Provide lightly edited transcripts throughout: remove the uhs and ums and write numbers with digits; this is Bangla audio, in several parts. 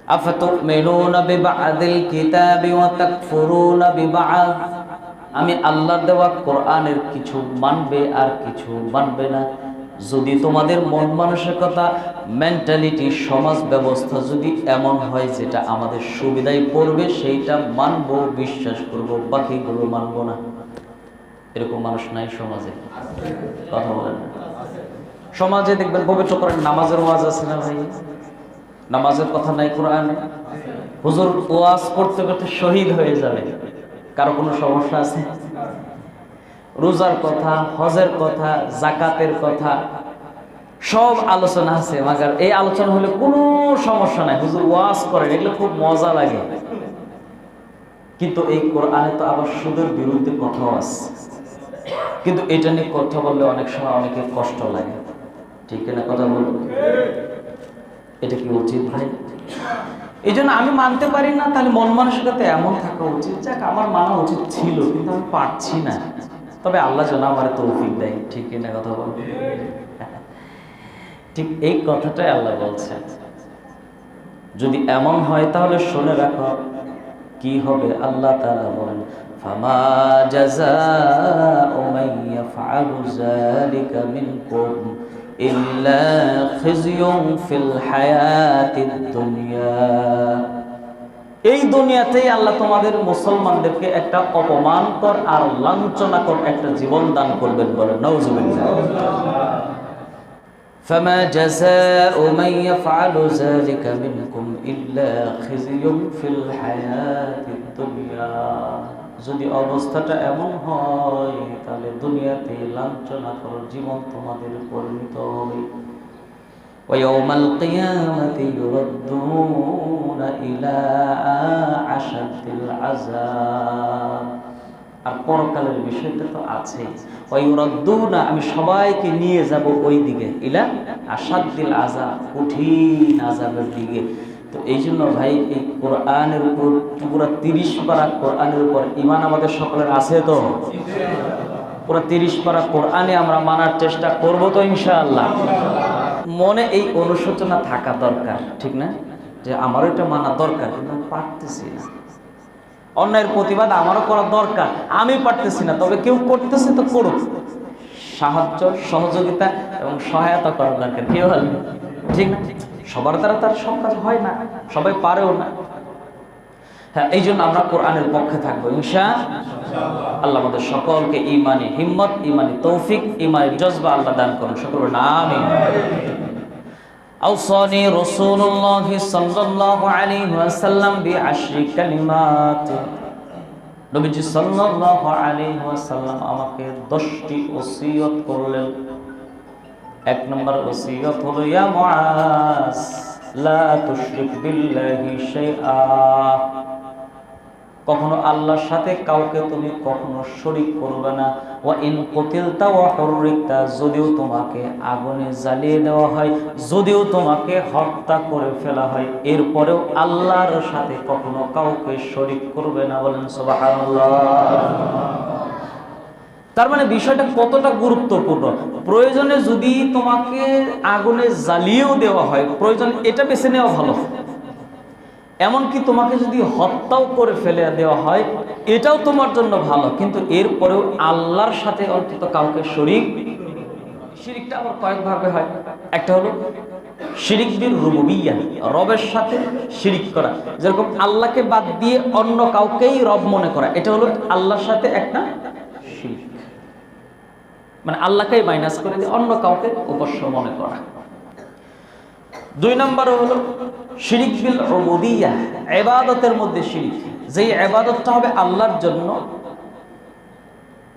আফাতুমিনুনা বিবা'দিল কিতাবি ওয়া তাকফুরুনা বিবা'দ, আমি আল্লাহর দেওয়া কোরআনের কিছু মানবে আর কিছু মানবে না। যদি তোমাদের মন মানসিকতা, মেন্টালিটি, সমাজ ব্যবস্থা যদি এমন হয় যেটা আমাদের সুবিধায় পড়বে সেইটা মানবো, বিশ্বাস করব, বাকিগুলো মানবো না। এরকম মানুষ নাই সমাজে? কথা বলেন না। সমাজে দেখবেন পবিত্র কোরআন নামাজের ওয়াজ আছে না ভাই? নামাজের কথা নাই কোরআনে? হুজুর ওয়াজ করতে করতে শহীদ হয়ে যাবে, কারো কোনো সমস্যা আছে? রোজার কথা, হজের কথা, যাকাতের কথা সব আলোচনা আছে, মাগার এই আলোচনা হলে কোনো সমস্যা নাই, হুজুর ওয়াজ করেন, এগুলো খুব মজা লাগে। কিন্তু এই কোরআনে তো আবার সুদের বিরুদ্ধে কথাও আছে, কিন্তু এটা নিয়ে কথা বললে অনেক সময় অনেকের কষ্ট লাগে, ঠিক না? কথা বলবো, এটা কি উচিত ভাই? এই জন্য আমি মানতে পারি না, তাহলে মন মানসিকতা এমন থাকা উচিত, যাক আমার মানা উচিত ছিল কিন্তু আমি পারছি না, তবে আল্লাহ যেন আমার তৌফিক দেয়, ঠিক না? কথা বলবো, ঠিক এই কথাটাই আল্লাহ বলছেন। যদি এমন হয় তাহলে শুনে রাখো কি হবে। আল্লাহ তাআলা বলেন, ফামা জাযাউ মান ইয়াফআলু যালিকা মিনকুম ইল্লা খিজয়ুন ফিল হায়াতিদ দুনিয়া। এই দুনিয়াতেই আল্লাহ তোমাদের মুসলমানদেরকে একটা অপমানকর আর লাঞ্ছনাকর একটা জীবন দান করবেন, বলেন নাউজুবিল্লাহ। فما جزاء من يفعل ذلك منكم إلا خزي في الحياة الدنيا। যদি অবস্থাটা এমন হয় তাহলে দুনিয়াতে লাঞ্ছনাকর জীবন তোমাদের পরিণত হবে। ويوم القيامة يردون إلى أشد العذاب। আর পরকালের বিষয়টা তো আছেই, ওয়ায়ুরাদ্দুনা, আমি সবাইকে নিয়ে যাব ওই দিকে, ইলা আশাদ্দিল আযাব, কঠিন আযাবের দিকে। তো এই জন্য ভাই এই কোরআনের উপর পুরো 30 পারা কোরআনের উপর ঈমান আমাদের সকলের আছে তো? পুরো 30 পারা কোরআনে আমরা মানার চেষ্টা করব তো ইনশাআল্লাহ। মনে এই অনুশোচনা থাকা দরকার, ঠিক না? যে আমারও এটা মানা দরকার কিন্তু আমি পারতেছি না, অন্যায়ের প্রতিবাদ আমারও করা দরকার, আমি পারতেছি না, তবে কেউ করতেছে তো করুক, সাহায্য, সহযোগিতা এবং সহায়তা করার দরকার, কেউ হল ঠিক না? সবার দ্বারা তার সব কাজ হয় না, সবাই পারেও না। হ্যাঁ, এই জন্য আমরা কোরআনের পক্ষে থাকবো ইনশাআল্লাহ। আল্লাহ আমাদের সকলকে ঈমানি হিম্মত, ঈমানি তৌফিক, ঈমানি জজবা আল্লাহ দান করুন, সকল আমিন। আওসানি রাসূলুল্লাহ সাল্লাল্লাহু আলাইহি ওয়াসাল্লাম বিআশরি কালিমাত। নবীজি সাল্লাল্লাহু আলাইহি ওয়াসাল্লাম আমাকে 10টি ওসিয়ত করলেন। 1 নম্বর ওসিয়ত হলো, ইয়া মুআজ লা তুশরিক বিল্লাহি শাইআ। কখনো আল্লাহর সাথে কাউকে তুমি কখনো শরীক করবে না। ওয়া ইন কুতিলতা ওয়া হুররিকতা, যদিও তোমাকে আগুনে জ্বালিয়ে দেওয়া হয়, যদিও তোমাকে হত্যা করে ফেলা হয়, এরপরেও আল্লাহর সাথে কখনো কাউকে শরীক করবে না, বলেন সুবহানাল্লাহ। তার মানে বিষয়টা কতটা গুরুত্বপূর্ণ। প্রয়োজনে যদি তোমাকে আগুনে জ্বালিয়েও দেওয়া হয়, প্রয়োজন এটা বেছে নেওয়া ভালো। এমনকি তোমাকে যদি হত্যাও করে ফেলে দেওয়া হয়, এটাও তোমার জন্য ভালো, কিন্তু এরপরেও আল্লাহর সাথে অন্তত কাউকে শরীক। শিরিকটা আবার কয়েক ভাবে হয়। একটা হলো শিরিক বিল রুবুবিয়্যাহ, রবের সাথে শিরিক করা, যেরকম আল্লাহকে বাদ দিয়ে অন্য কাউকেই রব মনে করা, এটা হলো আল্লাহর সাথে একটা শিরিক, মানে আল্লাহকেই মাইনাস করে দিয়ে অন্য কাউকে উপাস্য মনে করা। 2 নম্বর হলো শিরিক বিল উবুদিয়্যাহ, ইবাদতের মধ্যে শিরিক, যেই ইবাদতটা হবে আল্লাহর জন্য,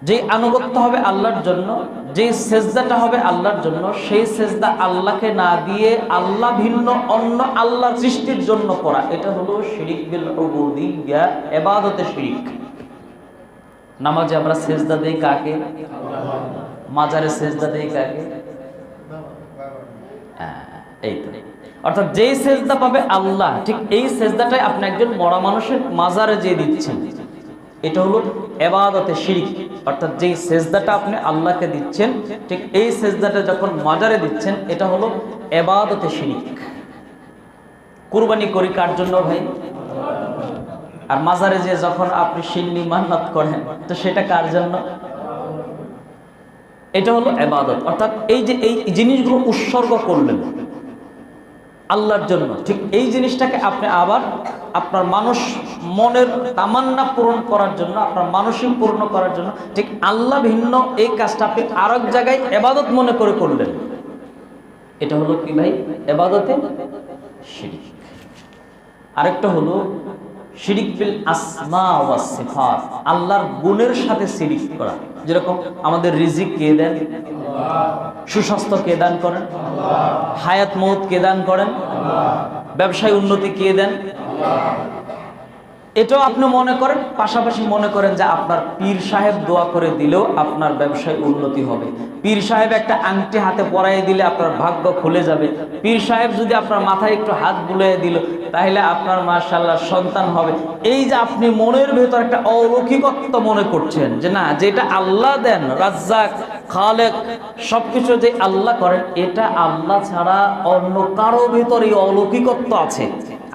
যেই আনুগত্য হবে আল্লাহর জন্য, যেই সেজদাটা হবে আল্লাহর জন্য, সেই সেজদা আল্লাহকে না দিয়ে আল্লাহ ভিন্ন অন্য আল্লাহর সৃষ্টির জন্য করা, এটা হলো শিরিক বিল উবুদিয়্যাহ, ইবাদতে শিরিক। নামাজে আমরা সেজদা দেই কাকে? মাজারে সেজদা দেই কাকে? এই তো, অর্থাৎ যেই সেজদা পাবে আল্লাহ, ঠিক এই সেজদাটাই আপনি একজন মরা মানুষের মাজারে যে দিচ্ছেন, এটা হলো ইবাদতে শিরিক। অর্থাৎ যেই সেজদাটা আপনি আল্লাহকে দিচ্ছেন, ঠিক এই সেজদাটা যখন মাজারে দিচ্ছেন, এটা হলো ইবাদতে শিরিক। কুরবানি করি কার জন্য ভাই? আর মাজারে যে যখন আপনি সিন্নি মান্নাত করেন তো সেটা কার জন্য? এটা হলো ইবাদত। অর্থাৎ এই যে এই জিনিসগুলো উৎসর্গ করলেন আল্লাহর জন্য, ঠিক এই জিনিসটাকে আপনি আবার আপনার মানুষ মনের তামান্না পূরণ করার জন্য, আপনার মানসিক পূর্ণ করার জন্য, ঠিক আল্লাহ ভিন্ন এই কাজটা আপনি আরেক জায়গায় ইবাদত মনে করে করলেন। এটা হলো কি ভাই? ইবাদতে শিরক। আরেকটা হলো শিরিক বিল আসমা ওয়াস সিফাত, আল্লাহর গুণের সাথে শিরিক করা। যেরকম আমাদের রিজিক কে দেন? সুস্বাস্থ্য কে দান করেন? হায়াত মৌত কে দান করেন? ব্যবসায় উন্নতি কে দেন? এটাও আপনি মনে করেন, পাশাপাশি মনে করেন যে আপনার পীর সাহেব দোয়া করে দিলেও আপনার ব্যবসায় উন্নতি হবে, পীর সাহেব একটা আংটি হাতে পরাই দিলে আপনার ভাগ্য খুলে যাবে, পীর সাহেব যদি আপনার মাথায় একটু হাত বুলিয়ে দিল তাহলে আপনার মাশাআল্লাহ সন্তান হবে। এই যে আপনি মনের ভেতর একটা অলৌকিকত্ব মনে করছেন যে না, যেটা আল্লাহ দেন, রাজ্জাক খালেক সবকিছু যে আল্লাহ করেন, এটা আল্লাহ ছাড়া অন্য কারো ভেতর এই অলৌকিকত্ব আছে।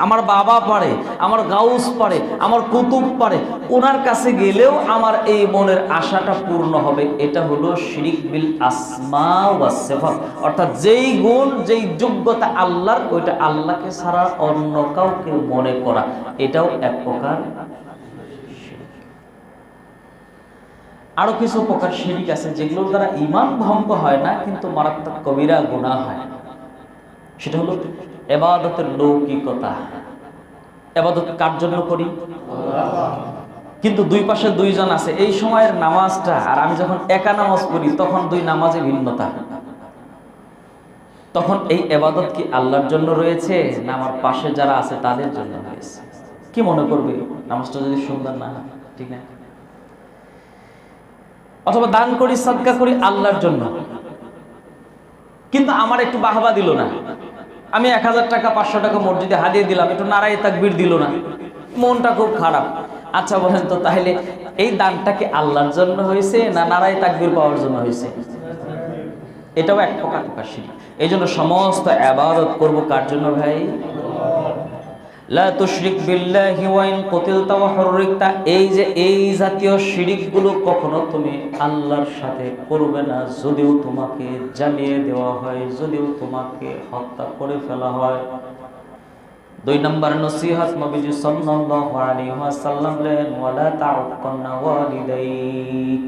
আমার বাবা পারে, আমার গাউস পারে, আমার কুতুব পারে, ওনার কাছে গেলেও আমার এই মনের আশাটা পূর্ণ হবে। এটা হলো শিরিক বিল আসমা ওয়াস সিফাত। অর্থাৎ যেই গুণ, যেই যোগ্যতা আল্লাহর, ওইটা আল্লাহকে ছাড়া অন্য কাউকে মনে করা, এটাও এক প্রকার শিরক। আরো কিছু প্রকার শিরিক আছে যেগুলোর দ্বারা ঈমান ভঙ্গ হয় না কিন্তু মারাত্মক কবিরা গুনাহ হয়। সেটা হলো ইবাদতের লৌকিকতা। ইবাদত কার জন্য করি? কিন্তু দুই পাশে দুইজন আছে। এই সময়ের নামাজটা আর আমি যখন একা নামাজ পড়ি তখন দুই নামাজে ভিন্নতা। তখন এই ইবাদত কি আল্লাহর জন্য রয়েছে না আমার পাশে যারা আছে তাদের জন্য রয়েছে? কি মনে করবে নামাজটা যদি সুন্দর না হয়? ঠিক না? অথবা দান করি, সাদকা করি আল্লাহর জন্য, কিন্তু আমার একটু বাহবা দিল না, আমি 1000 টাকা 500 টাকা মসজিদে হাদিয়ে দিলাম, একটু নারায়ে তাকবীর দিল না, মনটা খুব খারাপ। আচ্ছা বলেন তো, তাহলে এই দানটা কি আল্লাহর জন্য হয়েছে না নারায়ে তাকবীর পাওয়ার জন্য হয়েছে? এটাও এক প্রকার শিরক। এই জন্য সমস্ত ইবাদত করব কার জন্য ভাই? লা তুশরিক বিল্লাহি ওয়া ইন কুতিলতা ওয়া হুররিকতা। এই যে এই জাতীয় শিরকগুলো কখনো তুমি আল্লাহর সাথে করবে না, যদিও তোমাকে জ্বালিয়ে দেওয়া হয়, যদিও তোমাকে হত্যা করে ফেলা হয়। 2 নম্বর নসিহত নবীজি সাল্লাল্লাহু আলাইহি ওয়াসাল্লাম বলেন, ওয়ালা তাউক্কান্না ওয়ালিদাইক।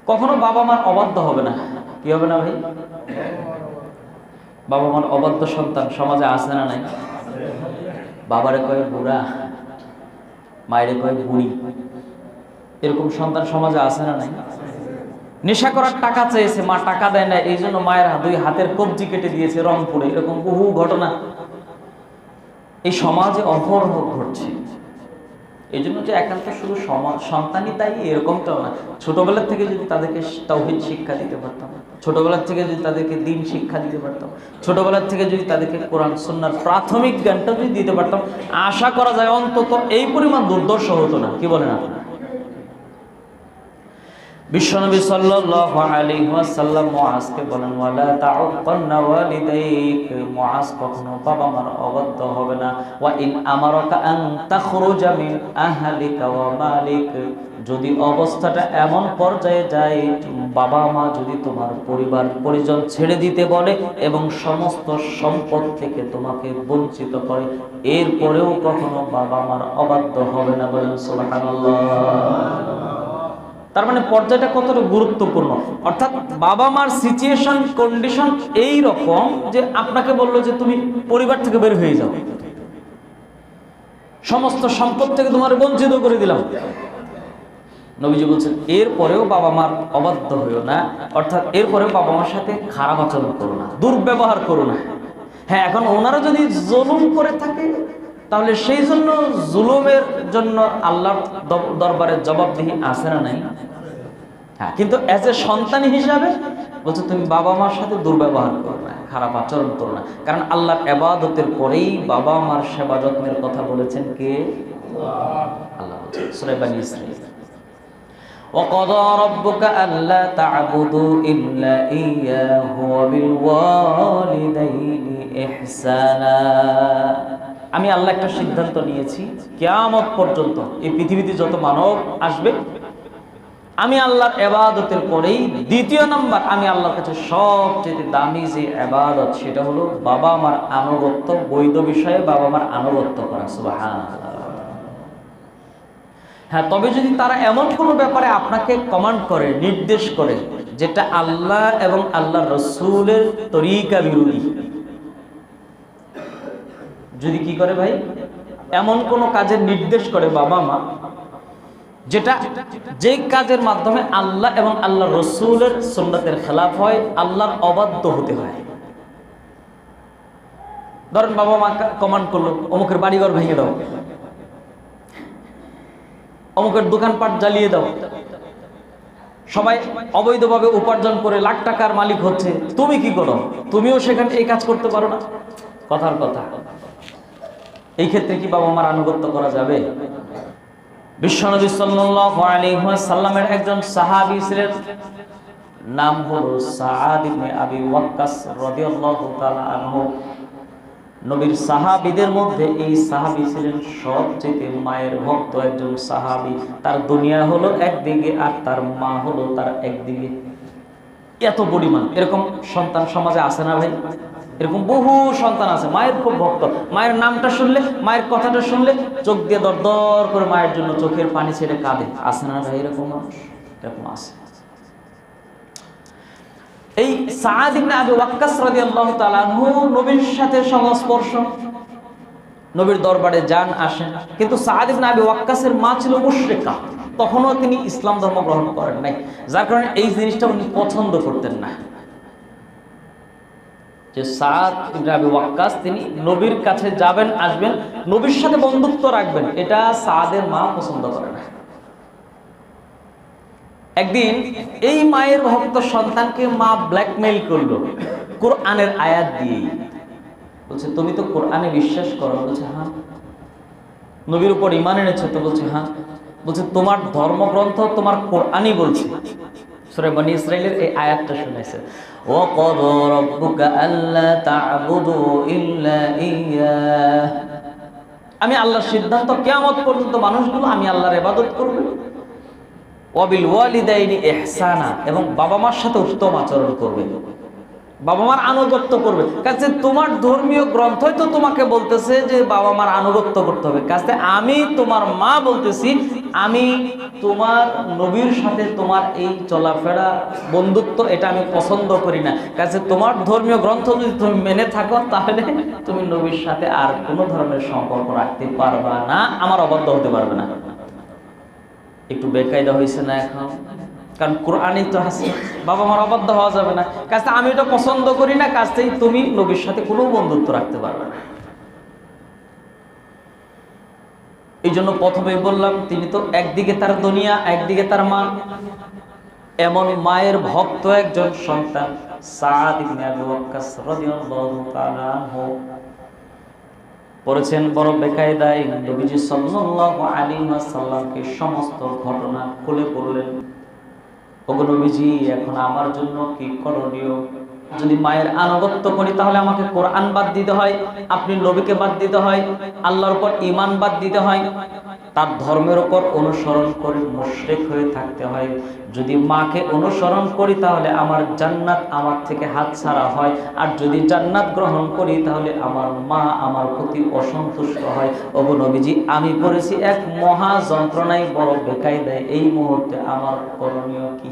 কখনো বাবা মার অবাধ্য হবে না। কি হবে না ভাই? বাবা মার অবাধ্য সন্তান সমাজে আছে না নাই? বাবারে কয় বুড়া, মায়েরে কয় বুড়ি, এরকম সন্তান সমাজে আছে না নাই? নেশা করার টাকা চেয়েছে, মা টাকা দেয় না, এই জন্য মায়ের 2 হাতের কবজি কেটে দিয়েছে রংপুরে। এরকম বহু ঘটনা এই সমাজে অহরহ ঘটছে। এই জন্য যে একান্ত শুধু সন্তানই তাই এরকমটাও না। ছোটবেলার থেকে যদি তাদেরকে তাওহীদ শিক্ষা দিতে পারতাম, ছোটবেলার থেকে যদি তাদেরকে দ্বীন শিক্ষা দিতে পারতাম, ছোটবেলার থেকে যদি তাদেরকে কোরআন সুন্নাহর প্রাথমিক জ্ঞানটা যদি দিতে পারতাম, আশা করা যায় অন্তত এই পরিমাণ দুর্দর্শ হতো না। কি বলেন আপনারা? বিশ্বনবী সাল্লাল্লাহু আলাইহি ওয়াসাল্লাম মুআজকে বলেন, ওয়ালা তাউক্কান্না ওয়ালিদাইক। মুআজ কখনো বাবা মার অবাধ্য হবে না। ওয়া ইন আমারাকা আন তাখরুজা মিন আহলিকা ওয়া মালিক। যদি অবস্থাটা এমন পর্যায়ে যায়, বাবা মা যদি তোমার পরিবার পরিজন ছেড়ে দিতে বলে এবং সমস্ত সম্পদ থেকে তোমাকে বঞ্চিত করে, এরপরেও কখনো বাবা মার অবাধ্য হবে না। বলেন সুবহানাল্লাহ। তার মানে পর্যায়টা কতটা গুরুত্বপূর্ণ। অর্থাৎ বাবা মার সিচুয়েশন, কন্ডিশন এই রকম যে আপনাকে বললো যে তুমি পরিবার থেকে বের হয়ে যাও, সমস্ত সম্পদ থেকে তোমার বঞ্চিত করে দিলাম। নবীজি বলছেন এরপরেও বাবা মার অবাধ্য হইও না, অর্থাৎ এরপরেও বাবা মার সাথে খারাপ আচরণ করো না, দুর্ব্যবহার করো না। হ্যাঁ, এখন ওনারা যদি জুলুম করে থাকে তাহলে সেই জন্য জুলুমের জন্য আল্লাহর দরবারে জবাবদিহি আছে না নাই? হ্যাঁ, কিন্তু এজ এ সন্তান হিসাবে বলছে তুমি বাবা মার সাথে দুর্ব্যবহার করো না, খারাপ আচরণ করো না। কারণ আল্লাহর ইবাদতের পরেই বাবা মার সেবা যত্নের কথা বলেছেন কে? আল্লাহ। সূরা বনী ইসরাঈল, وَقَضَى رَبُّكَ أَلَّا تَعْبُدُوا إِلَّا إِيَّاهُ وَبِالْوَالِدَيْنِ ইহসানা। আমি আল্লাহ একটা সিদ্ধান্ত নিয়েছি, কিয়ামত পর্যন্ত এই পৃথিবীতে যত মানব আসবে, আমি আল্লাহর ইবাদতের পরেই দ্বিতীয় নাম্বার আমি আল্লাহর কাছে সবচেয়ে দামি যে ইবাদত, সেটা হলো বাবা মার আনুগত্য, বৈধ বিষয়ে বাবা মার আনুগত্য করা। সুবহানাল্লাহ। হ্যাঁ, তবে যদি তারা এমন কোনো ব্যাপারে আপনাকে কমান্ড করে, নির্দেশ করে, যেটা আল্লাহ এবং আল্লাহর রাসূলের তরিকা বিরোধী, যদি কি করে ভাই, এমন কোনো কাজের নির্দেশ করে বাবা মা, যেটা যেই কাজের মাধ্যমে আল্লাহ এবং আল্লাহর রাসূলের সুন্নাতের খেলাফ হয়, আল্লাহর অবাধ্য হতে হয়। ধরেন বাবা মা কমান্ড করলো অমুকের বাড়িঘর ভেঙে দাও, অমুকের দোকানপাট জ্বালিয়ে দাও, সবাই অবৈধভাবে উপার্জন করে লাখ টাকার মালিক হচ্ছে, তুমি কি করো? তুমিও সেখানে এই কাজ করতে পারো না? কথার কথা। এই ক্ষেত্রে কি বাবা মার আনুগত্য করা যাবে? বিশ্বনবী সাল্লাল্লাহু আলাইহি ওয়াসাল্লামের একজন সাহাবী ছিলেন, নাম হলো সাআদ ইবনে আবি ওয়াক্কাস রাদিয়াল্লাহু তাআলা আনহু। নবীর সাহাবীদের মধ্যে এই সাহাবী ছিলেন সবচেয়ে মায়ের ভক্ত একজন সাহাবী। তার দুনিয়া হলো একদিকে আর তার মা হলো তার একদিকে। এত পরিমাণ এরকম সন্তান সমাজে আছে না ভাই? এরকম বহু সন্তান আছে, মায়ের খুব ভক্ত, মায়ের নামটা শুনলে, মায়ের কথাটা শুনলে চোখ দিয়ে দর দর করে মায়ের জন্য চোখের পানি ছেড়ে কাঁদে। আছে না ভাই এরকম মানুষ? এরকম আছে। এই সাআদ ইবনে আবি ওয়াক্কাস রাদিয়াল্লাহু তাআলা আনহু নবীর সাথে সংস্পর্শ, নবীর দরবারে যান আসেন, কিন্তু সাআদ ইবনে আবি ওয়াক্কাসের মা ছিল মুশরিকা, তখনও তিনি ইসলাম ধর্ম গ্রহণ করেন নাই, যার কারণে এই জিনিসটা উনি পছন্দ করতেন না যে সাআদ ইবনে আবি ওয়াক্কাস তিনি নবীর কাছে যাবেন আসবেন, নবীর সাথে বন্ধুত্ব রাখবেন, এটা সাআদের মা পছন্দ করে না। একদিন এই মায়ের ভক্ত সন্তানকে মা ব্ল্যাকমেইল করলো কোরআনের আয়াত দিয়ে। বলছে তুমি তো কোরআনে বিশ্বাস করো? বলছে হ্যাঁ। নবীর উপর ঈমান এনেছো? তো বলছে হ্যাঁ। বলছে তোমার ধর্মগ্রন্থ তোমার কোরআনই বলছে। সূরা বনী ইসরাঈলের এই আয়াতটা শুনাইছে, ওয়া ক্বাদা রাব্বুকা আল্লা তা'বুদু ইল্লা ইয়্যাহ। আমি আল্লাহর সিদ্ধান্ত, কিয়ামত পর্যন্ত মানুষগুলো আমি আল্লাহর ইবাদত করবে, ওয়াবিল ওয়ালিদাইনি ইহসানা, এবং বাবা মার সাথে উত্তম আচরণ করবে, বাবা মার আনুগত্য করবে। কাছে তোমার ধর্মীয় গ্রন্থই তো তোমাকে বলতেছে যে বাবা মার আনুগত্য করতে হবে। কাছে আমি তোমার মা বলতেছি আমি তোমার নবীর সাথে তোমার এই চলাফেরা, বন্ধুত্ব, এটা আমি পছন্দ করি না। কাছে তোমার ধর্মীয় গ্রন্থ যদি তুমি মেনে থাকো, তাহলে তুমি নবীর সাথে আর কোনো ধরনের সম্পর্ক রাখতে পারবা না, আমার অবাধ্য হতে পারবে না। একটু বেকায়দা হয়েছে না এখন? কারণ কোরআনই তো আছে, বাবা মার অবাধ্য হওয়া যাবে না। কাজটা আমি এটা পছন্দ করি না, কাজটাই তুমি নবীর সাথে কোনো বন্ধুত্ব রাখতে পারবে না। এই জন্য প্রথমেই বললাম, তিনি তো একদিকে তার দুনিয়া, একদিকে তার মা। এমন মায়ের ভক্ত একজন সন্তান সাআদ ইবনে আবি ওয়াক্কাস রাদিয়াল্লাহু তাআলা আনহু পড়েছেন বড় বেকায়দায় নবীজি সাল্লাল্লাহু আলাইহি ওয়াসাল্লামকে সমস্ত ঘটনা খুলে বললেন, ওগো নবীজি, এখন আমার জন্য কি করণীয়? যদি মায়ের আনুগত্য করি তাহলে আমাকে কোরআন বাদ দিতে হয়, আপনি নবীকে বাদ দিতে হয়, আল্লাহর উপর ঈমান বাদ দিতে হয়, তার ধর্মের উপর অনুসরণ করে মুশরিক হয়ে থাকতে হয়। যদি মাকে অনুসরণ করি তাহলে আমার জান্নাত আমার থেকে হাতছাড়া হয়, আর যদি জান্নাত গ্রহণ করি তাহলে আমার মা আমার প্রতি অসন্তুষ্ট হয়। ওগো নবীজি, আমি পড়েছি এক মহা যন্ত্রণায়, বড় বেকায়দায়, এই মুহূর্তে আমার করণীয় কি?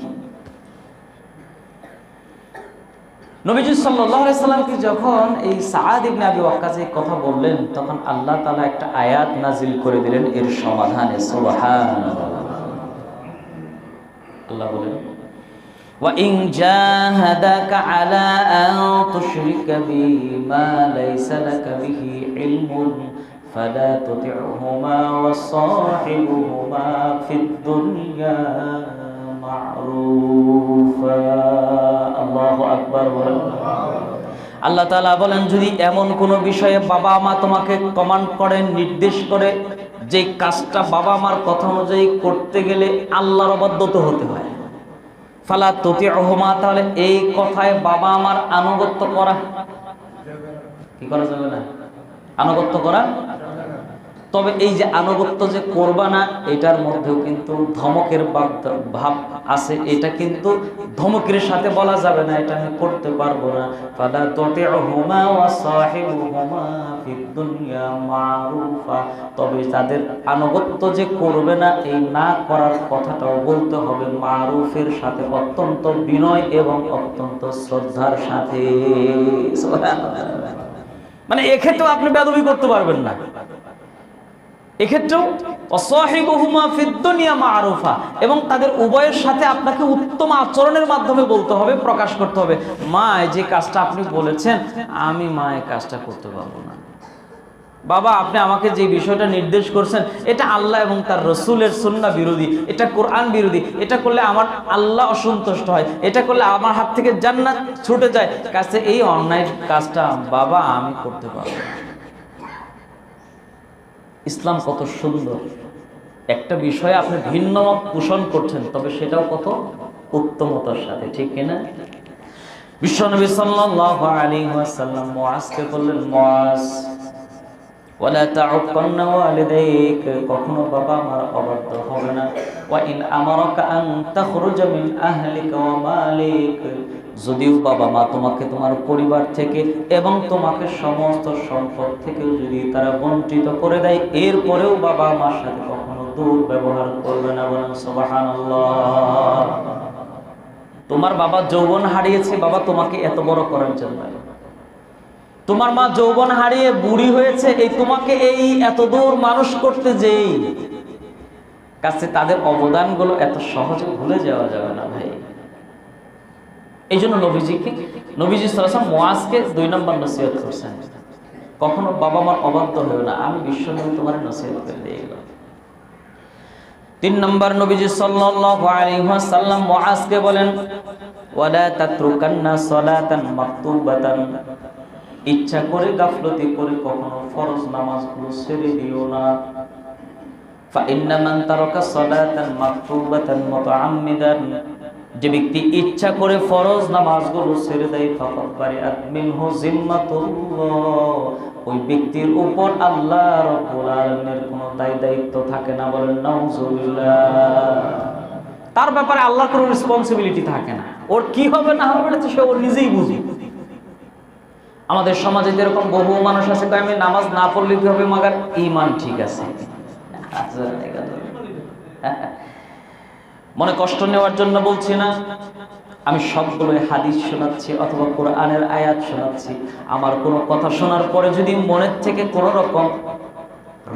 নবীজি সাল্লাল্লাহু আলাইহি সাল্লামকে যখন এই সাআদ ইবনে আবি ওয়াক্কাস এই কথা বললেন, তখন আল্লাহ তাআলা একটা আয়াত নাজিল করে দিলেন এর সমাধানে। সুবহানাল্লাহ। আল্লাহ বলেন, ওয়া ইন জাহাদাকা আলা আন তুশরিকা বিমা লাইসা লাকা বিহি ইলমুন ফালা তুতি'হুমা ওয়া সাহিবুহুমা ফিদ দুনিয়া মা'রুফা। আল্লাহু আকবার। আল্লাহ তাআলা বলেন, যদি এমন কোনো বিষয়ে বাবা মা তোমাকে কমান্ড করেন, নির্দেশ করে, যে কাজটা বাবা মার কথা অনুযায়ী করতে গেলে আল্লাহর অবাধ্যতা হতে হয়, ফালা তুতি'হুমা, তাহলে এই কথায় বাবা মার আনুগত্য করা কি করা যাবে না? আনুগত্য করা। তবে এই যে আনুগত্য যে করবা না, এটার মধ্যেও কিন্তু ধমকের ভাব আছে। এটা কিন্তু ধমকের সাথে বলা যাবে না এটা আমি করতে পারবো না। ফালা তুতিউহুমা ওয়া সাহিবুহুমা ফিদ দুনিয়া মারুফা। তবে তাদের আনুগত্য যে করবে না, এই না করার কথাটাও বলতে হবে মারুফের সাথে, অত্যন্ত বিনয় এবং অত্যন্ত শ্রদ্ধার সাথে। সুবহানাল্লাহ। মানে এক্ষেত্রেও আপনি বেয়াদবি করতে পারবেন না, এক্ষেত্রেও ওয়াসাহিবুহুমা ফিদ দুনিয়া মারুফা, এবং তাদের উভয়ের সাথে আপনাকে উত্তম আচরণের মাধ্যমে বলতে হবে, প্রকাশ করতে হবে। মা যে কাজটা আপনি বলেছেন আমি মা এই কাজটা করতে পারবো না। বাবা আপনি আমাকে যে বিষয়টা নির্দেশ করছেন এটা আল্লাহ এবং তার রসুলের সুন্নাহ বিরোধী, এটা কোরআন বিরোধী, এটা করলে আমার আল্লাহ অসন্তুষ্ট হয়, এটা করলে আমার হাত থেকে জান্নাত ছুটে যায়, কাছে এই অন্যায় কাজটা বাবা আমি করতে পারবো না। ইসলাম কত সুন্দর, একটা বিষয়ে আপনি ভিন্ন মত পোষণ করছেন, তবে সেটাও কত উত্তমতার সাথে, ঠিক কিনা? বিশ্বনবী সাল্লাল্লাহু আলাইহি ওয়াসাল্লাম মুআজকে বললেন, মুআজ ওয়ালা তাউক্কান্না ওয়ালিদাইক, কখনো বাবা আমার অবাধ্য হবে না। ওয়া ইন আমারাকা আন তাখরুজা মিন আহলিকা ওয়া মালিক, যদিও বাবা মা তোমাকে তোমার পরিবার থেকে এবং তোমাকে সমস্ত সম্পদ থেকে যদি তারা বঞ্চিত করে দেয়, এরপরেও বাবা মার সাথে কখনো দুর্ব্যবহার করবে না। বলেন সুবহানাল্লাহ। তোমার বাবা যৌবন হারিয়েছে বাবা তোমাকে এত বড় করার জন্য, তোমার মা যৌবন হারিয়ে বুড়ি হয়েছে এই তোমাকে এই এত দূর মানুষ করতে, যেই কাছে তাদের অবদানগুলো এত সহজে ভুলে যাওয়া যাবে না ভাই। এই জন্য নবীজি সাল্লাল্লাহু আলাইহি ওয়াসাল্লাম মুআজকে 2 নম্বর নসিহত করছেন, কখনো বাবা মার অবাধ্য হও না, আমি বিশ্বনবী তোমার নসিহত করে দিয়ে গেলাম। 3 নম্বর নবীজি সাল্লাল্লাহু আলাইহি ওয়াসাল্লাম মুআজকে বলেন, ওয়ালা তাতরুকান্না সালাতান মাকতুবাতান, ইচ্ছা করে গাফলতি করে কখনো ফরজ নামাজগুলো ছেড়ে দিও না। ফা ইন্না মান তারাকা সালাতান মাকতুবাতান মুতাআম্মিদান, যে ব্যক্তি ইচ্ছা করে ফরজ নামাজগুলো ছেড়ে দেয়, ফাকাদ বারিআত মিনহু জিম্মাতুল্লাহ, ওই ব্যক্তির উপর আল্লাহ রাব্বুল আলামিনের কোনো দায়িত্ব থাকে না। বলেন নাউজুবিল্লাহ। তার ব্যাপারে আল্লাহর কোনো রেসপন্সিবিলিটি থাকে না, ওর কি হবে না হবে এটা সে ওর নিজেই বুঝে। আমাদের সমাজে যেরকম বহু মানুষ আছে আমি নামাজ না পড়লে কি হবে, মাগার ঈমান ঠিক আছে। মনে কষ্ট নেওয়ার জন্য বলছি না, আমি সবগুলো হাদিস শোনাচ্ছি অথবা কোরআনের আয়াত শোনাচ্ছি। আমার কোনো কথা শোনার পরে যদি মনের থেকে কোনো রকম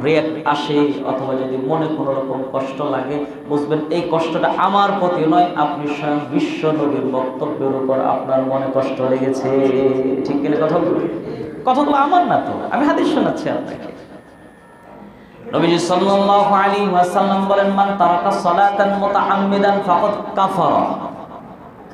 রিঅ্যাক্ট আসে অথবা যদি মনে কোনো রকম কষ্ট লাগে, বুঝবেন এই কষ্টটা আমার প্রতি নয়, আপনি স্বয়ং বিশ্ব নবীর বক্তব্যের উপর আপনার মনে কষ্ট লেগেছে, ঠিক কিনা? কথাগুলো আমার না তো, আমি হাদিস শোনাচ্ছি আপনাকে। নবীজি সাল্লাল্লাহু আলাইহি ওয়াসাল্লাম বলেন, মান তারাকা সালাতান মুতাআম্মিদান ফাকাদ কাফারা,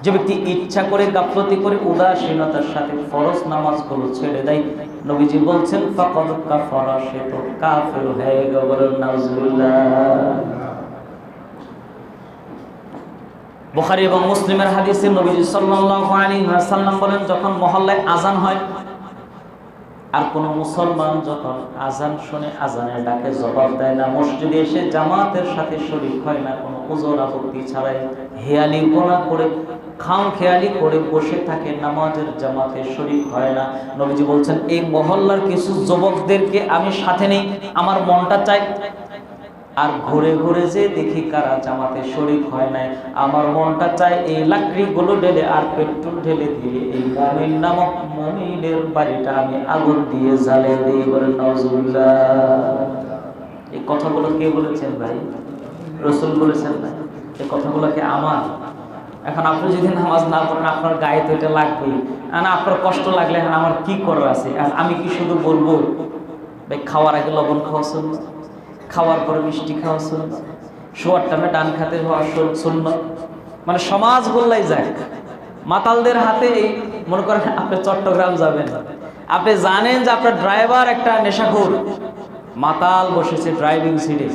যে ব্যক্তি ইচ্ছা করে গাফলতি করে উদাসীনতার সাথে ফরজ নামাজগুলো ছেড়ে দেয়, নবীজি বলছেন ফাকাদ কাফারা, সে তো কাফের হয়ে গেল। বলেন নাউজুবিল্লাহ। বুখারী এবং মুসলিমের হাদিসে নবীজি সাল্লাল্লাহু আলাইহি ওয়াসাল্লাম বলেন, যখন মহল্লায় আযান হয় আর কোন মুসলমান যখন আযান শুনে আযানের ডাকে জবাব দেয় না, মসজিদে এসে জামাতের সাথে শরীক হয় না, কোনো ওযর আপত্তি ছাড়াই হেয়ালি গোনা করে খাম খেয়ালি করে বসে থাকে, নামাজের জামাতে শরীক হয় না, নবীজি বলছেন এই মহল্লার কিছু যুবকদেরকে আমি সাথে নেই, আমার মনটা চাই, আর ঘুরে ঘুরে যে দেখি কারা জামাতে শরীক হয় নাই, আমার মনটা চাই এই লাকড়িগুলো ঢেলে আর পেট্রোল ঢেলে দিয়ে এই মুমিন নামক মুমিনের বাড়িটা আমি আগুন দিয়ে জ্বালিয়ে দিই। বলেন নাউজুবিল্লাহ। এই কথাগুলো কে বলেছেন ভাই? রাসূল বলেছেন না? এই কথাগুলো কি আমার? এখন আপনি যদি নামাজ না পড়েন আপনার গায়ে তো এটা লাগবেই, আর আপনার কষ্ট লাগলে এখন আমার কি করার আছে? আর আমি কি শুধু বলবো ভাই খাওয়ার আগে লবণ খাওয়া সুন্নাত, খাওয়ার পরে মিষ্টি খাওয়া সুন্নাত, শোয়ার টাইমে ডান খাতে হওয়া সুন্নাত, মানে সমাজ বললাই যায় মাতালদের হাতে। এই মনে করেন আপনি চট্টগ্রাম যাবেন, আপনি জানেন যে আপনার ড্রাইভার একটা নেশাখোর মাতাল বসেছে ড্রাইভিং সিটে,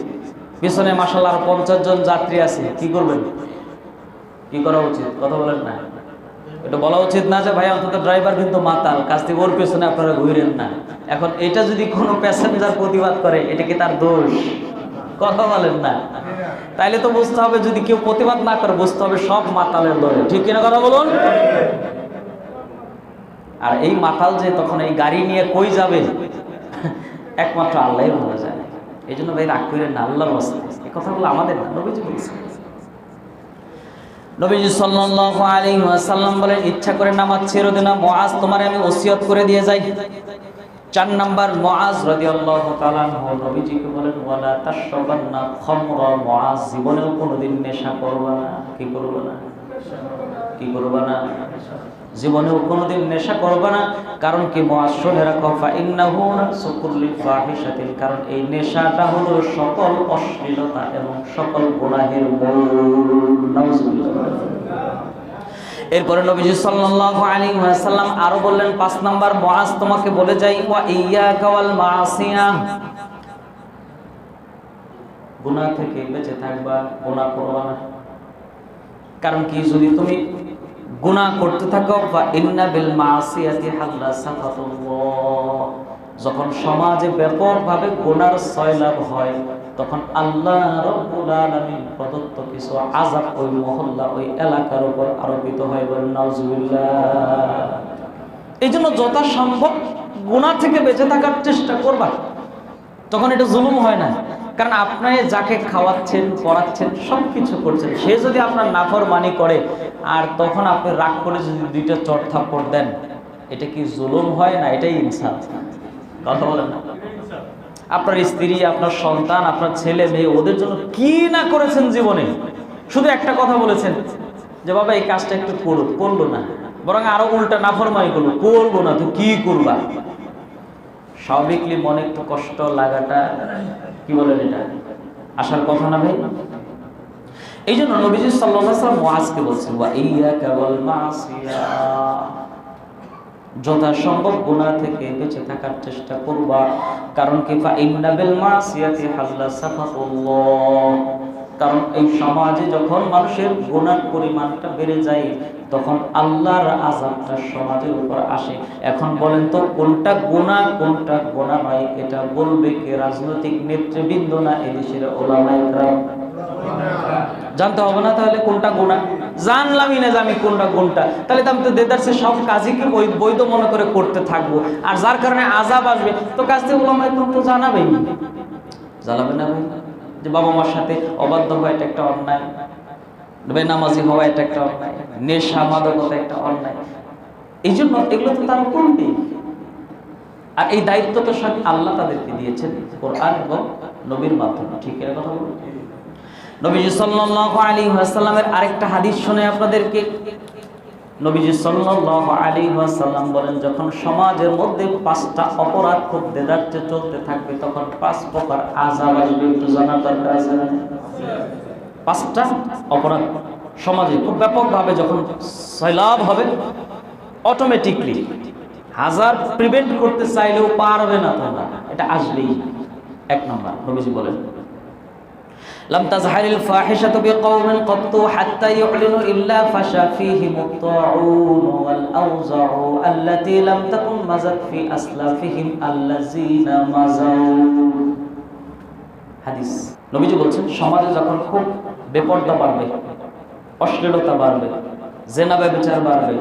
পিছনে মাশাআল্লাহ আর 50 জন যাত্রী আছে, কি করবেন? কি করা উচিত? কথা বলেন না। এটা বলা উচিত না যে ভাই অন্তত ড্রাইভার কিন্তু মাতাল, কাছ থেকে ওর পেছনে আপনারা ঘুরেন না। এখন এটা যদি কোনো প্যাসেঞ্জার প্রতিবাদ করে, এটা কি তার দোষ? কথা বলেন না। তাইলে তো বুঝতে হবে, যদি কেউ প্রতিবাদ না করে বুঝতে হবে সব মাতালের দলে, ঠিক কিনা কথা বলুন। আর এই মাতাল যে তখন এই গাড়ি নিয়ে কই যাবে একমাত্র আল্লাহই ভালো জানে। এই জন্য ভাই রাগ করেন না, আল্লাহর ওয়াস্তে এই কথাগুলো আমাদের না, নবীজি বলেছেন। নবীজি সাল্লাল্লাহু আলাইহি ওয়াসাল্লাম বলেন, ইচ্ছা করে নামাজ ছেড়ে দিও না, মুআজ তোমারে আমি ওসিয়ত করে দিয়ে যাই। 4 নাম্বার, মুআজ রাদিয়াল্লাহু তাআলা আনহু নবীজিকে বলেন, ওয়ালা তাশরাবান্না খামরা, মুআজ জীবনেও কোনোদিন নেশা করবে না। কি করবে না? কি করবে না? জীবনেও কোনোদিন নেশা করবে না। কারণ কি? মুআজ শুনে রাখো, ফা ইন্নাহু নাসুকুল্লি ফাহিশাতিন, কারণ এই নেশাটা হলো সকল অশ্লীলতা এবং সকল গুনাহের মূল। নাউজুবিল্লাহ। এরপরে নবীজি সাল্লাল্লাহু আলাইহি ওয়াসাল্লাম আরো বললেন, 5 নাম্বার, মুআজ তোমাকে বলে যাই, ওয়া ইয়্যাকা ওয়াল মাসিয়া, গুনাহ থেকে বেঁচে থাকবা, গুনাহ করবা না। কারণ কি? যদি তুমি গুনাহ করতে থাকো, ফা ইন্না বিল মাসিয়াতি হাল্লা সাফাতুল্লাহ, যখন সমাজে ব্যাপকভাবে গুনার সয়লাভ হয়, তখন আল্লাহ রাব্বুল আলামিন প্রদত্ত কিছু আযাব ওই মহল্লা, ওই এলাকার উপর আরোপিত হয়। বলেন নাউজুবিল্লাহ। এই জন্য যথাসম্ভব গুনাহ থেকে বেঁচে থাকার চেষ্টা করবা, তখন এটা জুলুম হয় না। কারণ আপনি যাকে খাওয়াচ্ছেন, পড়াচ্ছেন, সব কিছু করছেন, সে যদি আপনার নাফরমানি করে আর তখন আপনি রাগ করে যদি 2টা চড় থাপ্পড় দেন, এটা কি জুলুম হয় না? এটাই ইনসাফ। কথা বলেন না। আপনার স্ত্রী, আপনার সন্তান, আপনার ছেলে মেয়ে, ওদের জন্য কি না করেছেন জীবনে, শুধু একটা কথা বলেছেন যে বাবা এই কাজটা একটু করো, করলো না, বরং আরো উল্টা নাফরমানি করলো, করবো না, তো কি করবা? স্বাভাবিকলি মনে একটু কষ্ট লাগাটা, কি বলেন, এটা আসার কথা না ভাই? এই জন্য নবীজি সাল্লাল্লাহু আলাইহি ওয়াসাল্লাম মুআজকে বলছেন, ওয়া ইয়্যাকা ওয়াল মাসিয়া, যথাসম্ভব গুনাহ থেকে বেঁচে থাকার চেষ্টা করবা। কারণ কি? ফা ইন্না বিল মাসিয়াতি হাল্লা সাফাতুল্লাহ, কারণ এই সমাজে যখন মানুষের গুনার পরিমাণটা বেড়ে যায়, তখন আল্লাহর আযাবটা সমাজের উপর আসে। এখন বলেন তো, কোনটা গুনাহ কোনটা গুনাহ নয়, এটা বলবে কে? রাজনৈতিক নেতৃবৃন্দ না এদেশের উলামায়ে কেরাম? জানতে হবে না তাহলে কোনটা গুনাহ? জানলামই না যে আমি কোনটা গুণটা, তাহলে তো আমি তো দেদারসে সব কাজকে বৈধ মনে করে করতে থাকবো, আর যার কারণে আযাব আসবে তো কাজ থেকে উলামায়ে কেরাম তো জানাবেই। জানাবে না ভাই যে বাবা মার সাথে অবাধ্য হওয়া এটা একটা অন্যায়, বেনামাজি হওয়া এটা একটা অন্যায়, নেশা মাদকতা একটা অন্যায়। এই জন্য এগুলো তো তারা করবে, আর এই দায়িত্বটা সব আল্লাহ তাদেরকে দিয়েছেন কোরআন এবং নবীর মাধ্যমে। ঠিক এর কথা বলুন। নবীজি সাল্লাল্লাহু আলাইহি ওয়াসাল্লামের আরেকটা হাদিস শুনে আপনাদেরকে, নবীজি সাল্লাল্লাহু আলাইহি ওয়াসাল্লাম বলেন, যখন সমাজের মধ্যে 5টা অপরাধ খুব দেদারতে চলতে থাকবে, তখন 5 প্রকার আযাব আসবে। একটু জানার দরকার আছে না? 5টা অপরাধ সমাজে খুব ব্যাপকভাবে যখন সয়লাভ হবে, অটোমেটিকলি হাজার প্রিভেন্ট করতে চাইলেও পারবে না, তোমরা এটা আসবেই। 1 নম্বর, নবীজি বলেন, লাম তাজহারিল ফাহিশাতু বিকাওমিন ক্বাত্তু হাত্তা ইউ'লিনু ইল্লা ফাশা ফীহিমুত তাউন ওয়াল আওজাউ আল্লাতী লাম তাকুন মাযাত ফী আসলাফিহিম আল্লাযীনা মাযাউ। হাদিস। নবীজি বলছেন, সমাজে যখন খুব বেপরদা বাড়বে, অশ্লীলতা বাড়বে, জিনা ব্যভিচার বাড়বে,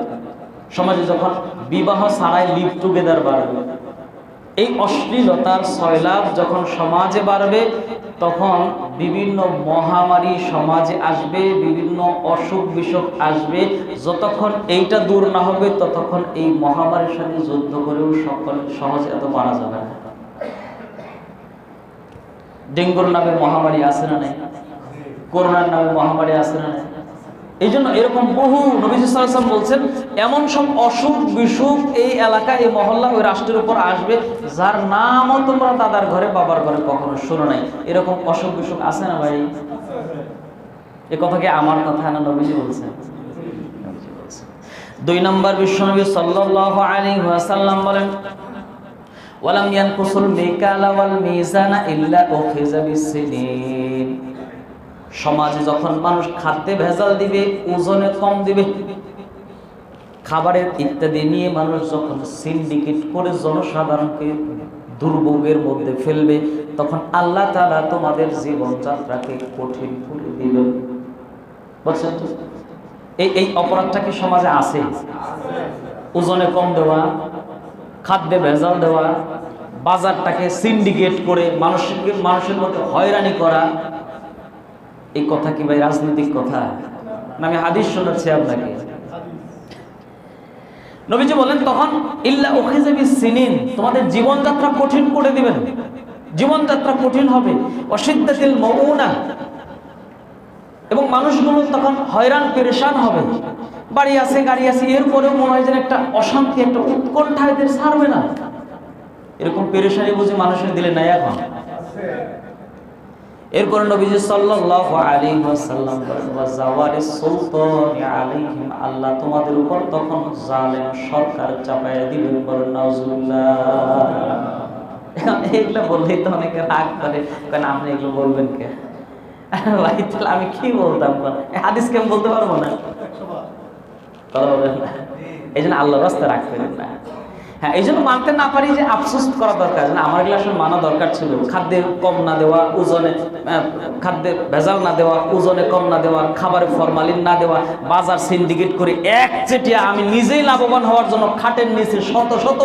সমাজে যখন বিবাহ ছাড়াই লিভ টুগেদার বাড়বে, এই অশ্লীলতার সয়লাভ যখন সমাজে বাড়বে, তখন বিভিন্ন মহামারী সমাজে আসবে, বিভিন্ন অসুখ বিসুখ আসবে। যতক্ষণ এইটা দূর না হবে, ততক্ষণ এই মহামারীর সাথে যুদ্ধ করেও সহজে এত পারা যাবে না। ডেঙ্গুর নামে মহামারী আছে না নাই? করোনার নামে মহামারী আছে না নাই? এই জন্য এরকম বহু, নবীজি সাল্লাল্লাহু আলাইহি ওয়াসাল্লাম বলছেন, এমন সব অসুখ বিসুখ এই এলাকা, এই মহল্লা, ওই রাষ্ট্রের উপর আসবে, যার নামও তোমরা দাদার ঘরে বাবার ঘরে কখনো শোনো নাই। এরকম অসুখ বিসুখ আছে না ভাই? এ কথা কি আমার কথা না, নবীজি বলছেন? 2 নম্বর, বিশ্বনবী সাল্লাল্লাহু আলাইহি ওয়াসাল্লাম বলেন, ওয়ালাম ইয়ানকুসুল মিকালা ওয়াল মিজানা ইল্লা উখিযা বিসসিনিন। সমাজে যখন মানুষ খাদ্যে ভেজাল দিবে, ওজনে কম দিবে, খাবারের ইত্যাদি নিয়ে মানুষ যখন সিন্ডিকেট করে জনসাধারণকে দুর্ভোগের মধ্যে ফেলবে, তখন আল্লাহ তাআলা তোমাদের জীবনযাত্রাকে কঠিন করে দিবেন। বুঝছেন তো? এই অপরাধটা কি সমাজে আছে? ওজনে কম দেওয়া, খাদ্যে ভেজাল দেওয়া, বাজারটাকে সিন্ডিকেট করে মানুষের মধ্যে হয়রানি করা, এই কথা কি ভাই রাজনৈতিক কথা না? আমি হাদিস শোনাচ্ছি আপনাকে। নবীজি বলেন তখন ইল্লা উখিযা বিসসিনিন, তোমাদের জীবনযাত্রা কঠিন করে দিবেন, জীবনযাত্রা কঠিন হবে। অশিদ্দাতিল মাউনা, এবং মানুষগুলো তখন হয়রান পেরেশান হবে। বাড়ি আছে, গাড়ি আছে, এরপরেও মনে হয় যেন একটা অশান্তি, একটা উৎকণ্ঠা এদের ছাড়বে না। এরকম পেরেশানি বুঝি মানুষের দিলে নাই এখন? এরপর নবীজি সাল্লাল্লাহু আলাইহি ওয়াসাল্লাম বলেন ওয়া জাওয়ারিস সুলতানি আলাইহিম, আল্লাহ তোমাদের উপর তখন জালেম সরকার চাপায়া দিবেন। বলেন নাউজুবিল্লাহ। এগুলো বললেই তো অনেকে রাগ করে, কারণ আপনি এগুলো বলবেন কে? ভাই তাহলে আমি কি বলতাম? হাদিস কেমন বলতে পারবো না? কথা বলবেন না, এই জন্য আল্লাহর রাস্তায় রাগ করেন না। হ্যাঁ, এই জন্য মানতে না পারি যে আফসোস করা দরকার, না আমার এগুলো আসলে মানা দরকার ছিল। খাদ্যে কম না দেওয়া, ওজনে খাদ্যে ভেজাল না দেওয়া, ওজনে কম না দেওয়া, খাবারে ফরমালিন না দেওয়া, বাজার সিন্ডিকেট করে একচেটিয়া আমি নিজেই লাভবান হওয়ার জন্য খাটের নিচে শত শত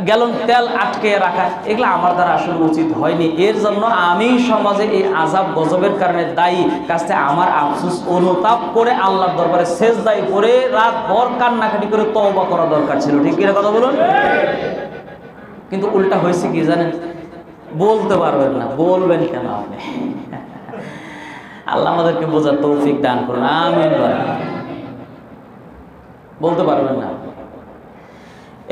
গ্যালন তেল আটকে রাখা, এগুলো আমার দ্বারা আসলে উচিত হয়নি। এর জন্য আমি সমাজে এই আযাব গজবের কারণে দায়ী। কাছে আমার আফসোস অনুতাপ করে আল্লাহর দরবারে সেজদায় করে রাত ভর কান্নাকাটি করে তওবা করা দরকার ছিল। ঠিক কিনা কথা বলুন? কিন্তু উল্টা হয়েছে কি জানেন? বলতে পারবেন না। বলবেন কেন আপনি? আল্লাহ আমাদেরকে বোঝার তৌফিক দান করুন, আমিন। বলতে পারবেন না।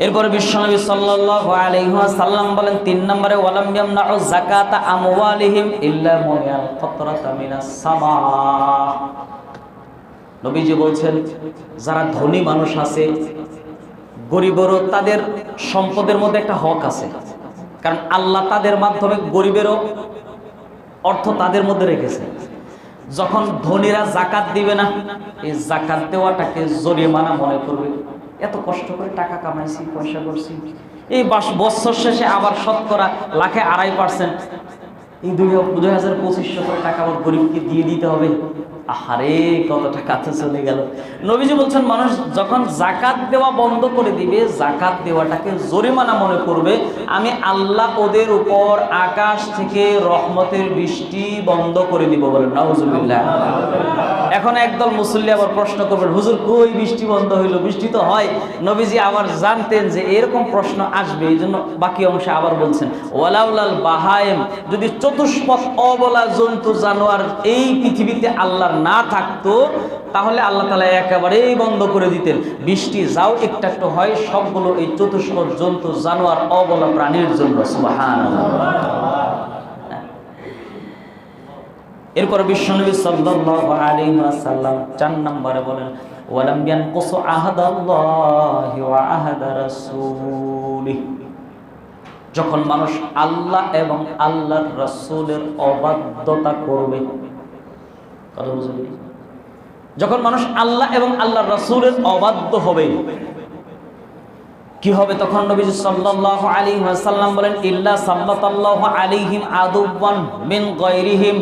এরপরে বিশ্বনবী সাল্লাল্লাহু আলাইহি ওয়াসাল্লাম বলেন 3 নম্বরে ওয়ালাম ইয়ামনাউ যাকাতা আমওয়ালিহিম ইল্লা মুনিয়াল ফাতরাতা মিনাস সামা। নবীজি বলছেন যারা ধনী মানুষ আছে, গরিবেরও তাদের সম্পদের মধ্যে একটা হক আছে, কারণ আল্লাহ তাদের মাধ্যমে গরিবেরও অর্থ তাদের মধ্যে রেখেছে। যখন ধনীরা যাকাত দিবে না, এই যাকাত দেওয়াটাকে জরিমানা মনে করবে। এত কষ্ট করে টাকা কামাইছি, পয়সা করছি, এই বছর শেষে আবার শতকরা লাখে 2.5%, এই 2025 করে টাকা আবার গরিবকে দিয়ে দিতে হবে। আহারে কত টাকা চলে গেল। নবীজি বলছেন মানুষ যখন যাকাত দেওয়া বন্ধ করে দিবে, যাকাত দেওয়াটাকে জরিমানা মনে করবে, আমি আল্লাহ ওদের উপর আকাশ থেকে রহমতের বৃষ্টি বন্ধ করে দিব। বলেন নাউজুবিল্লাহ। এখন একদল মুসল্লি আবার প্রশ্ন করবেন, হুজুর কই বৃষ্টি বন্ধ হইল? বৃষ্টি তো হয়। নবীজি আবার জানতেন যে এরকম প্রশ্ন আসবে, এই জন্য বাকি অংশে আবার বলছেন ওয়ালাউলাল বাহায়েম, যদি চতুষ্পদ অবলা জন্তু জানোয়ার এই পৃথিবীতে আল্লাহর না থাকতো, তাহলে আল্লাহ তাআলা একেবারেই বন্ধ করে দিতেন। বৃষ্টি যাও একটু একটু হয়, সবগুলো এই চতুষ্পদ জন্তু জানোয়ার অবলা প্রাণীর জন্য। সুবহানাল্লাহ। এরপর বিশ্বনবী সাল্লাল্লাহু আলাইহি ওয়াসাল্লাম 4 নম্বরে বলেন ওয়ালাম ইয়ানকুসু আহাদাল্লাহি ওয়া আহাদা রাসূলিহি, যখন মানুষ আল্লাহ এবং আল্লাহর রাসূলের অবাধ্যতা করবে, কথা বুঝলেন? যখন মানুষ আল্লাহ এবং আল্লাহর রাসূলের অবাধ্য হবে, কি হবে তখন? নবীজি সাল্লাল্লাহু আলাইহি ওয়াসাল্লাম বলেন ইল্লা সাল্লাল্লাহু আলাইহিম আদুওয়ান মিন গায়রিহিম,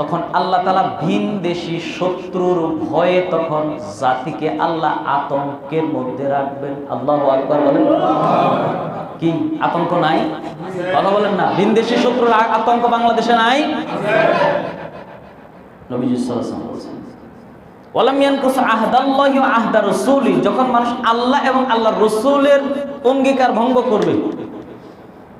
তখন আল্লাহ তাআলা ভিন দেশি শত্রুর ভয়ে তখন জাতিকে আল্লাহ আতঙ্কের মধ্যে রাখবেন। আল্লাহু আকবার বলেন। কি আতঙ্ক নাই? কথা বলেন না। ভিন দেশি শত্রুর আতঙ্ক বাংলাদেশে নাই? নবীজি সাল্লাল্লাহু আলাইহি ওয়াসাল্লাম বলেন ওয়ালাম ইয়ানকুসু আহদাল্লাহি ওয়া আহদা রাসূলি, যখন মানুষ আল্লাহ এবং আল্লাহর রাসূলের অঙ্গীকার ভঙ্গ করবে,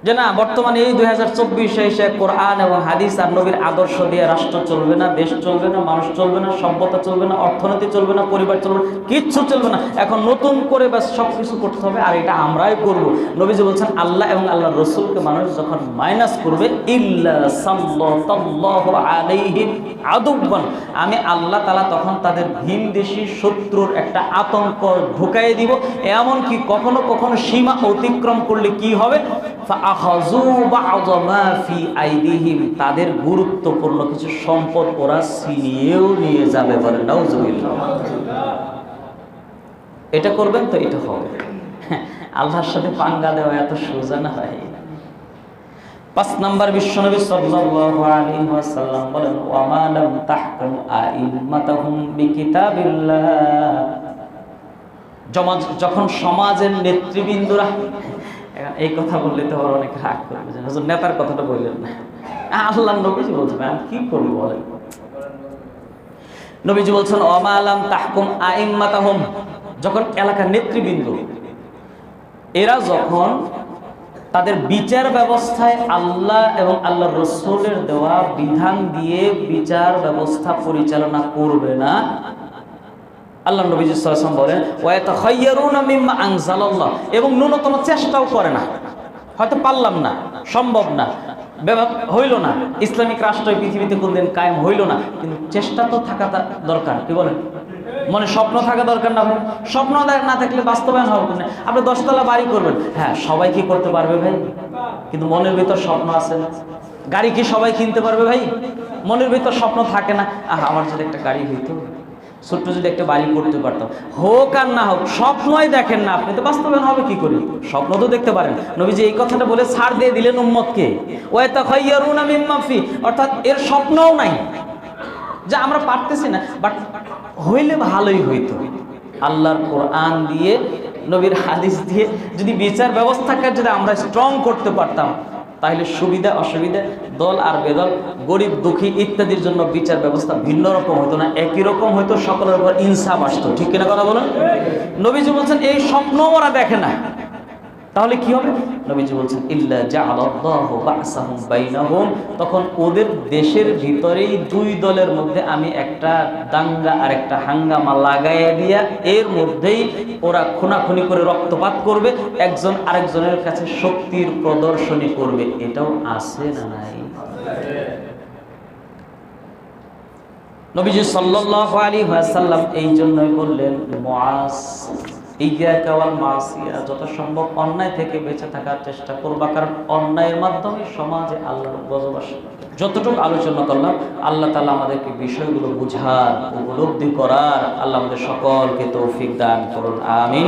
যে না বর্তমানে এই 2024 এসে কোরআন এবং হাদিস আর নবীর আদর্শ দিয়ে রাষ্ট্র চলবে না, দেশ চলবে না, মানুষ চলবে না, সভ্যতা চলবে না, অর্থনীতি চলবে না, পরিবার চলবে না, কিচ্ছু চলবে না, এখন নতুন করে বাস সবকিছু করতে হবে আর এটা আমরাই করব। নবীজি বলছেন আল্লাহ এবং আল্লাহর রাসূলকে মানুষ যখন মাইনাস করবে, ইল্লা সাল্লাল্লাহু আলাইহি আদুওয়ান, আমি আল্লাহ তাআলা তখন তাদের ভিনদেশী শত্রুর একটা আতঙ্ক ঢুকাইয়ে দিব। এমন কি কখনো কখনো সীমা অতিক্রম করলে কি হবে? ফাআখাযু বা'দ মা ফি আইদিহিম, তাদের গুরুত্বপূর্ণ কিছু সম্পদ ওরা ছিনিয়েও নিয়ে যাবে। বলেন নাউজুবিল্লাহ। এটা করবেন তো এটা হবে। আল্লাহর সাথে পাঙ্গা দেওয়া এত সোজা না ভাই। 5 নাম্বার, বিশ্বনবী সাল্লাল্লাহু আলাইহি ওয়াসাল্লাম বলেন, ওয়া মা লাম তাহকুম আইম্মাতাহুম বিকিতাবিল্লাহ। যখন সমাজের নেতৃবৃন্দরা, এই কথা বললে তো আবার অনেক রাগ করবে যে হুজুর নেতার কথাটা বললেন না। আল্লাহর নবীজি বলছেন, আমি কি করব বলেন। নবীজি বলছেন, ওয়া মা লাম তাহকুম আইম্মাতাহুম, যখন এলাকার নেতৃবৃন্দ এরা যখন তাদের বিচার ব্যবস্থায় আল্লাহ এবং আল্লাহর রাসূলের দেওয়া বিধান দিয়ে বিচার ব্যবস্থা পরিচালনা করবে না, আল্লাহ নবী সাল্লাল্লাহু আলাইহি ওয়াসাল্লাম বলেন, ওয়া ইয়াতাখায়্যারুনা মিম্মা আনজালাল্লাহ, এবং ন্যূনতম চেষ্টাও করে না। হয়তো পারলাম না, সম্ভব না, হইল না, ইসলামিক রাষ্ট্র পৃথিবীতে কোনদিন কায়েম হইল না, কিন্তু চেষ্টা তো থাকা দরকার। কি বলেন? মনে স্বপ্ন থাকা দরকার না ভাই? স্বপ্ন না থাকলে বাস্তবায়ন হবে না। আপনি 10 তলা বাড়ি করবেন, হ্যাঁ সবাই কি করতে পারবে ভাই? কিন্তু মনের ভিতর স্বপ্ন আছে না। গাড়ি কি সবাই কিনতে পারবে ভাই? মনের ভিতর স্বপ্ন থাকে না, আমার যদি একটা গাড়ি হইতো, ছোট্ট যদি একটা বাড়ি করতে পারতাম। হোক আর না হোক, স্বপ্নই দেখেন না আপনি, তো বাস্তবায়ন হবে কি করে? স্বপ্ন তো দেখতে পারেন। নবীজি এই কথাটা বলে ছাড় দিয়ে দিলেন উম্মতকে, ওয়া ইয়াতাখায়্যারুনা মিম্মা ফি, অর্থাৎ এর স্বপ্নও নাই যে আমরা পারতেছি না, বাট হইলে ভালোই হইতো। আল্লাহর কোরআন দিয়ে, নবীর হাদিস দিয়ে যদি বিচার ব্যবস্থাকে যদি আমরা স্ট্রং করতে পারতাম, তাহলে সুবিধা অসুবিধা, দল আর বেদল, গরিব দুঃখী ইত্যাদির জন্য বিচার ব্যবস্থা ভিন্ন রকম হতো না, একই রকম হয়তো, সকলের উপর ইনসাফ আসতো। ঠিক কিনা কথা বলেন? নবীজি বলছেন এই স্বপ্ন ওরা দেখে না, তাহলে কি হবে? নবীজি বলছেন, ইল্লা জাআলাল্লাহু বা'সাহুম বাইনাহুম, তখন ওদের দেশের ভিতরেই দুই দলের মধ্যে আমি একটা দাঙ্গা আর একটা হাঙ্গামা লাগাইয়া দিয়া এর মধ্যেই ওরা খুনাখুনি করে রক্তপাত করবে, একজন আরেকজনের কাছে শক্তির প্রদর্শনী করবে। এটাও আছে না নাই? নবীজি সাল্লাল্লাহু আলাইহি ওয়াসাল্লাম এই জন্যই বললেন, মুআজ ইয়াকা ওয়াল মাসিয়া, যত সম্ভব অন্যায় থেকে বেঁচে থাকার চেষ্টা করবা, কারণ অন্যায়ের মাধ্যমে সমাজে আল্লাহর গজব আসে। যতটুকু আলোচনা করলাম, আল্লাহ তাআলা আমাদেরকে বিষয়গুলো বুঝার, উপলব্ধি করার আল্লাহ আমাদের সকলকে তৌফিক দান করুন। আমিন।